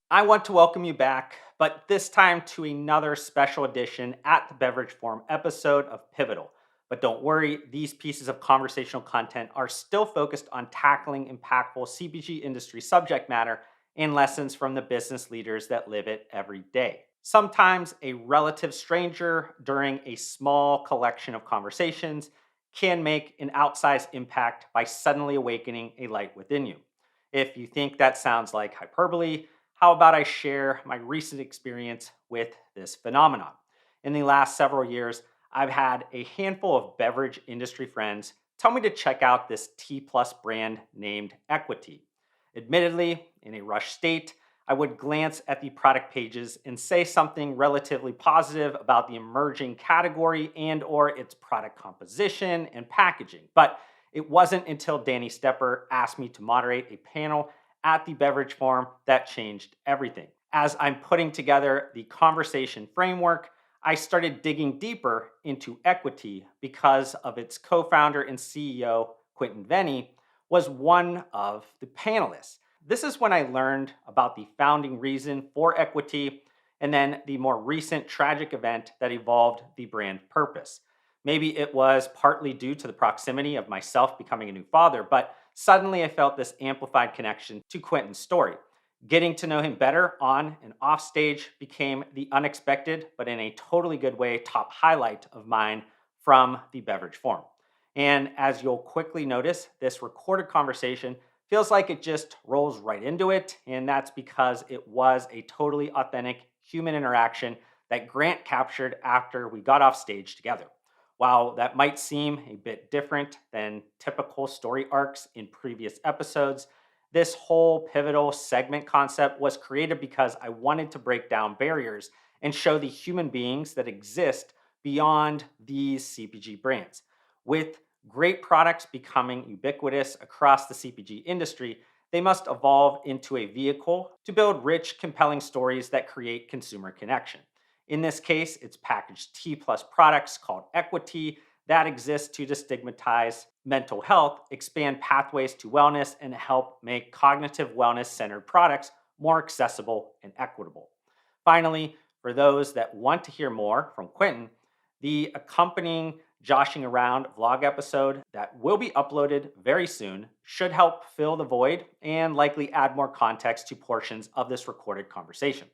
I want to welcome you back, but this time to another special edition at the Beverage Forum episode of Pivotal. But don't worry, these pieces of conversational content are still focused on tackling impactful CPG industry subject matter and lessons from the business leaders that live it every day. Sometimes a relative stranger during a small collection of conversations can make an outsized impact by suddenly awakening a light within you. If you think that sounds like hyperbole, how about I share my recent experience with this phenomenon? In the last several years, I've had a handful of beverage industry friends tell me to check out this T plus brand named Equitea. Admittedly, in a rush state, I would glance at the product pages and say something relatively positive about the emerging category and or its product composition and packaging. But it wasn't until Danny Stepper asked me to moderate a panel at the Beverage Forum that changed everything. As I'm putting together the conversation framework, I started digging deeper into Equitea because of its co-founder and CEO, Quentin Vennie, was one of the panelists. This is when I learned about the founding reason for Equitea and then the more recent tragic event that evolved the brand purpose. Maybe it was partly due to the proximity of myself becoming a new father, but suddenly I felt this amplified connection to Quentin's story. Getting to know him better on and off stage became the unexpected, but in a totally good way, top highlight of mine from the Beverage Forum. And as you'll quickly notice, this recorded conversation feels like it just rolls right into it. And that's because it was a totally authentic human interaction that Grant captured after we got off stage together. While that might seem a bit different than typical story arcs in previous episodes, this whole pivotal segment concept was created because I wanted to break down barriers and show the human beings that exist beyond these CPG brands. With great products becoming ubiquitous across the CPG industry, they must evolve into a vehicle to build rich, compelling stories that create consumer connection. In this case, it's packaged T plus products called Equitea that exist to destigmatize mental health, expand pathways to wellness, and help make cognitive wellness centered products more accessible and equitable. Finally, for those that want to hear more from Quentin, the accompanying Joshing Around vlog episode that will be uploaded very soon should help fill the void and likely add more context to portions of this recorded conversation.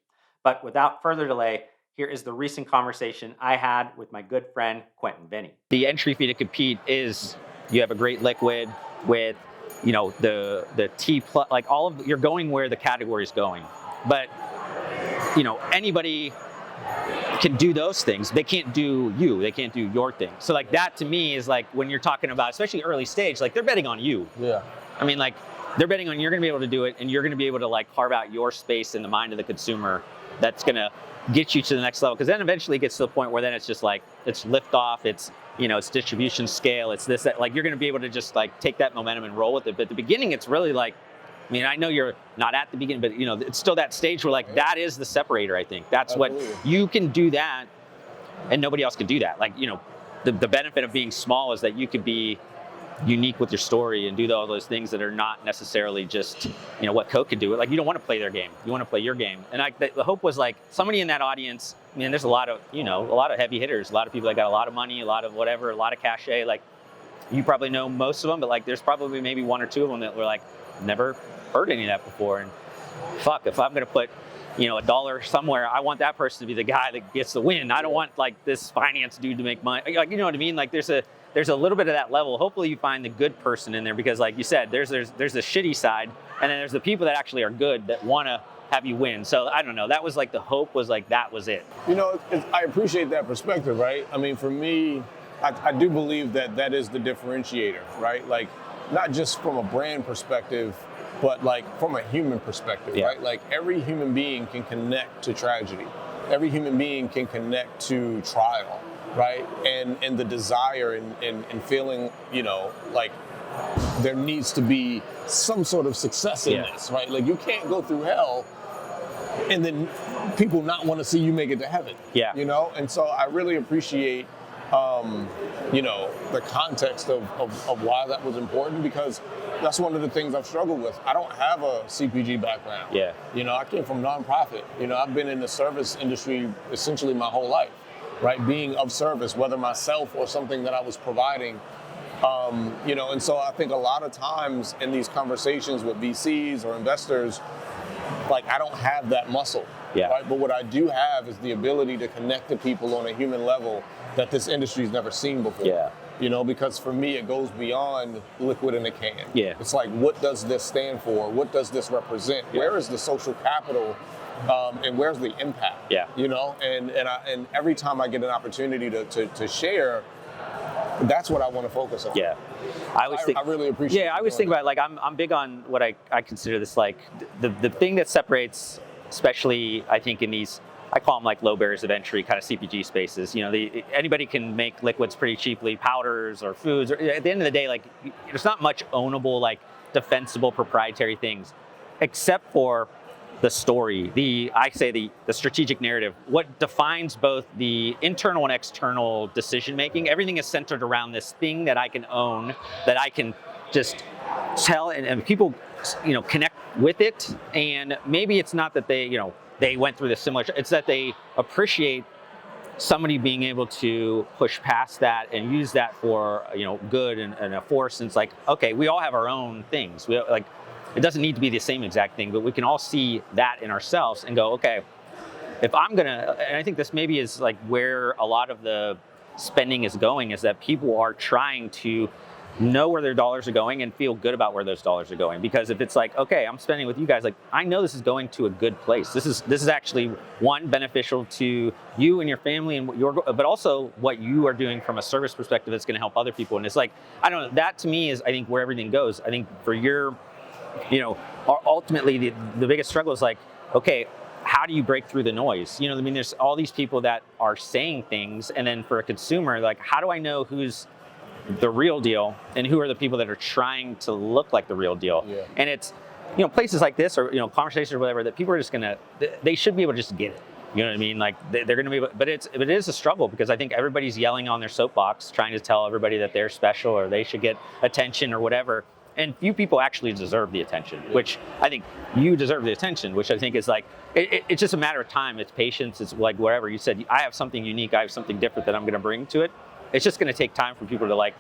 But without further delay, here is the recent conversation I had with my good friend, Quentin Vennie. The entry fee to compete is you have a great liquid with, the T plus, like all of, you're going where the category is going. But, anybody can do those things. They can't do you. They can't do your thing. So like that to me is like when you're talking about, especially early stage, like they're betting on you. Yeah. I mean, like they're betting on you're going to be able to do it, and you're going to be able to like carve out your space in the mind of the consumer that's going to get you to the next level. Because then eventually it gets to the point where then it's just like it's liftoff, it's it's distribution scale, it's this, that. Like you're going to be able to just like take that momentum and roll with it. But at the beginning, it's really like, I mean, I know you're not at the beginning, but it's still that stage where like that is the separator. I think that's Absolutely. what you can do that, and nobody else can do that. Like the benefit of being small is that you could be unique with your story and do all those things that are not necessarily just what Coke could do. Like you don't want to play their game, you want to play your game. And the hope was like somebody in that audience. I mean, there's a lot of heavy hitters, a lot of people that got a lot of money, a lot of whatever, a lot of cachet. Like you probably know most of them, but like there's probably maybe one or two of them that were like never heard any of that before. And fuck, if I'm gonna put $1 somewhere, I want that person to be the guy that gets the win. I don't want like this finance dude to make money. Like, you know what I mean? Like there's a little bit of that level. Hopefully you find the good person in there, because like you said, there's the shitty side, and then there's the people that actually are good that want to have you win. So I don't know. That was like the hope was like that was it. I appreciate that perspective, right? I mean, for me, I do believe that is the differentiator, right? Like not just from a brand perspective, but like from a human perspective, Yeah. right? Like every human being can connect to tragedy. Every human being can connect to trial, right? And the desire and feeling, like there needs to be some sort of success in this, right? Like you can't go through hell and then people not want to see you make it to heaven. Yeah. And so I really appreciate the context of why that was important, because that's one of the things I've struggled with. I don't have a CPG background. Yeah. I came from nonprofit. I've been in the service industry essentially my whole life, right? Being of service, whether myself or something that I was providing. And so I think a lot of times in these conversations with VCs or investors, like, I don't have that muscle. Yeah. Right? But what I do have is the ability to connect to people on a human level that this industry's never seen before. Yeah. Because for me, it goes beyond liquid in a can. Yeah. It's like, what does this stand for? What does this represent? Yeah. Where is the social capital? And where's the impact? Yeah. And every time I get an opportunity to share, that's what I want to focus on. Yeah. I really appreciate. Yeah, I always think about, like, I'm big on what I consider this, like, the thing that separates, especially I think in these, I call them like low barriers of entry kind of CPG spaces. Anybody can make liquids pretty cheaply, powders or foods. Or, at the end of the day, like, there's not much ownable, like, defensible proprietary things, except for the story, the strategic narrative, what defines both the internal and external decision making. Everything is centered around this thing that I can own, that I can just tell, and people, connect with it. And maybe it's not that they went through this similar, it's that they appreciate somebody being able to push past that and use that for, good and a force. And it's like, okay, we all have our own things. It doesn't need to be the same exact thing, but we can all see that in ourselves and go, okay, if I'm gonna, and I think this maybe is like where a lot of the spending is going, is that people are trying to know where their dollars are going and feel good about where those dollars are going. Because if it's like, okay, I'm spending with you guys, like, I know this is going to a good place. This is actually, one, beneficial to you and your family and but also what you are doing from a service perspective that's going to help other people. And it's like, I don't know, that to me is, I think, where everything goes. I think for your, ultimately the biggest struggle is like, okay, how do you break through the noise? There's all these people that are saying things, and then for a consumer, like, how do I know who's the real deal and who are the people that are trying to look like the real deal? Yeah. And it's, places like this, or, conversations or whatever, that people are just they should be able to just get it. You know what I mean? Like, they're going to be able, but it is a struggle, because I think everybody's yelling on their soapbox, trying to tell everybody that they're special or they should get attention or whatever. And few people actually deserve the attention, which I think you deserve the attention, which I think is like, it's just a matter of time. It's patience. It's like whatever you said, I have something unique. I have something different that I'm going to bring to it. It's just going to take time for people to, like,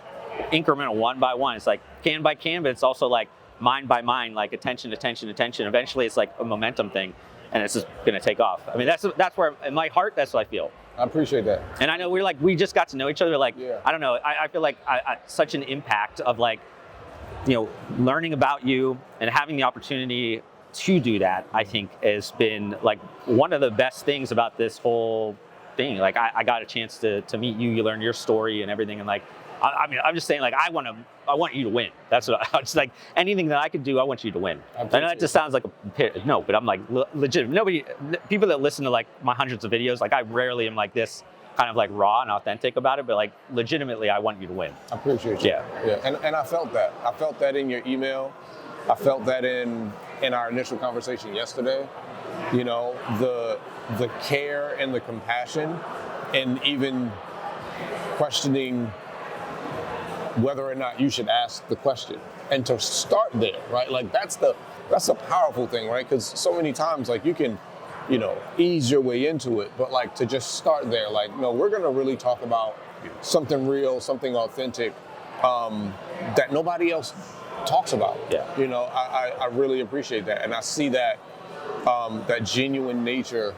incremental one by one. It's like can by can, but it's also like mind by mind, like attention. Eventually it's like a momentum thing, and it's just going to take off. I mean, that's where in my heart, that's what I feel. I appreciate that. And I know we just got to know each other. Like, yeah. I don't know. I feel like such an impact of, like, learning about you and having the opportunity to do that, I think has been like one of the best things about this whole thing. Like, I got a chance to meet you, you learn your story and everything. And like, I mean, I'm just saying, like, I want you to win. That's what I just, like, anything that I could do, I want you to win. I know that just sounds like no, but I'm like, legit. People that listen to, like, my hundreds of videos, like, I rarely am like this kind of, like, raw and authentic about it, but, like, legitimately, I want you to win. I appreciate you. Yeah. And I felt that. I felt that in your email. I felt that in our initial conversation yesterday. The care and the compassion, and even questioning whether or not you should ask the question, and to start there, right? Like, that's a powerful thing, right? Because so many times, like, you can, ease your way into it, but, like, to just start there, like, no, we're gonna really talk about something real, something authentic, that nobody else talks about. Yeah. I really appreciate that, and I see that that genuine nature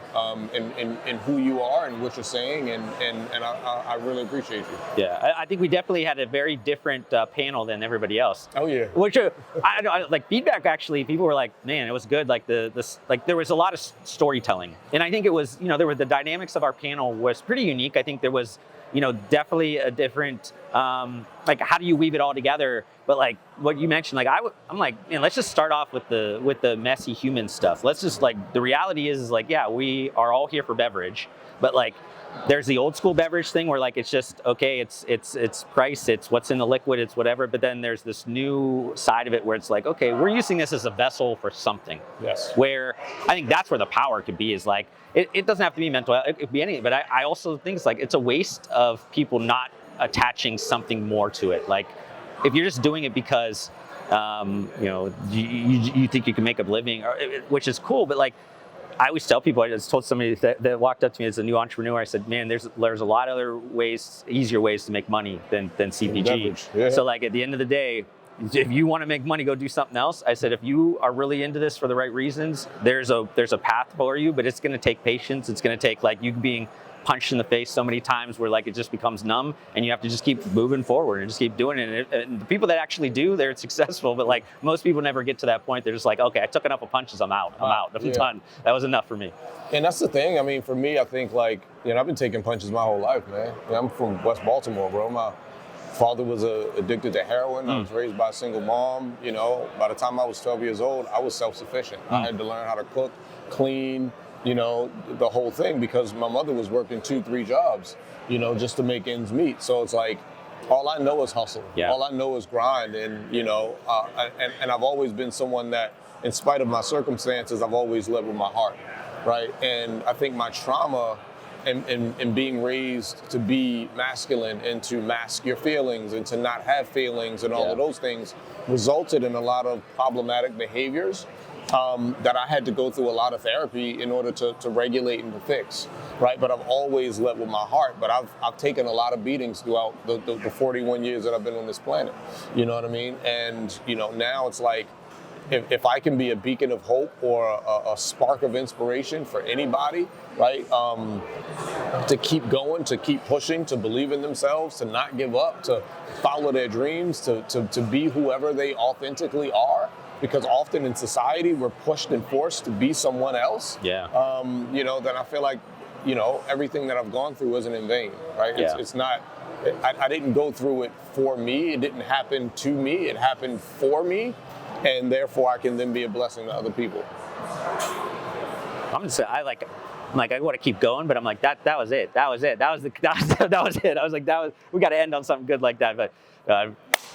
in who you are and what you're saying, and I really appreciate you. Yeah, I think we definitely had a very different panel than everybody else. Oh yeah. Which I like feedback. Actually, people were like, "Man, it was good." Like there was a lot of storytelling, and I think it was, there were the dynamics of our panel was pretty unique. I think there was, definitely a different, like, how do you weave it all together? But, like, what you mentioned, like, I'm like, man, let's just start off with the messy human stuff. Let's just, like, the reality is like, yeah, we are all here for beverage, but, like, there's the old school beverage thing where like it's just okay, it's price, it's what's in the liquid, it's whatever. But then there's this new side of it where it's like, okay, we're using this as a vessel for something. Yes. Where I think that's where the power could be, is like it doesn't have to be mental, it could be anything. But I also think it's like it's a waste of people not attaching something more to it. Like if you're just doing it because you think you can make a living, which is cool, but like I always tell people, I just told somebody that walked up to me as a new entrepreneur, I said, man, there's a lot of other ways, easier ways to make money than CPG. Yeah. So like at the end of the day, if you want to make money, go do something else. I said, if you are really into this for the right reasons, there's a path for you, but it's going to take patience. It's going to take like you being punched in the face so many times where like it just becomes numb, and you have to just keep moving forward and just keep doing it. And the people that actually do, they're successful, but like most people never get to that point. They're just like, okay, I took enough of punches, I'm out, I'm done. That was enough for me. And that's the thing. I mean, for me, I think like, I've been taking punches my whole life, man. I'm from West Baltimore, bro. My father was addicted to heroin. I was raised by a single mom. By the time I was 12 years old, I was self-sufficient. I had to learn how to cook, clean, the whole thing, because my mother was working 2-3 jobs, just to make ends meet. So it's like, all I know is hustle. Yeah. All I know is grind. And, and I've always been someone that, in spite of my circumstances, I've always led with my heart, right? And I think my trauma and being raised to be masculine and to mask your feelings and to not have feelings and all of those things resulted in a lot of problematic behaviors that I had to go through a lot of therapy in order to regulate and to fix, right? But I've always led with my heart. But I've taken a lot of beatings throughout the 41 years that I've been on this planet. You know what I mean? And, now it's like, if I can be a beacon of hope or a spark of inspiration for anybody, right? To keep going, to keep pushing, to believe in themselves, to not give up, to follow their dreams, to be whoever they authentically are. Because often in society, we're pushed and forced to be someone else. Yeah. Then I feel like, everything that I've gone through isn't in vain, right? Yeah. It's not, I didn't go through it for me. It didn't happen to me. It happened for me. And therefore, I can then be a blessing to other people. I'm just, I want to keep going, but I'm like, that was it. That was it. That was it. I was like, we got to end on something good like that. But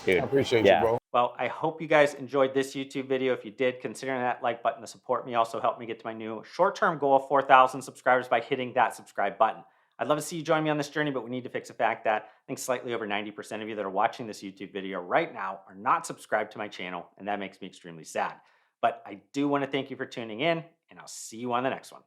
dude, I appreciate you, bro. Well, I hope you guys enjoyed this YouTube video. If you did, consider that like button to support me. Also help me get to my new short-term goal of 4,000 subscribers by hitting that subscribe button. I'd love to see you join me on this journey, but we need to fix the fact that I think slightly over 90% of you that are watching this YouTube video right now are not subscribed to my channel, and that makes me extremely sad. But I do want to thank you for tuning in, and I'll see you on the next one.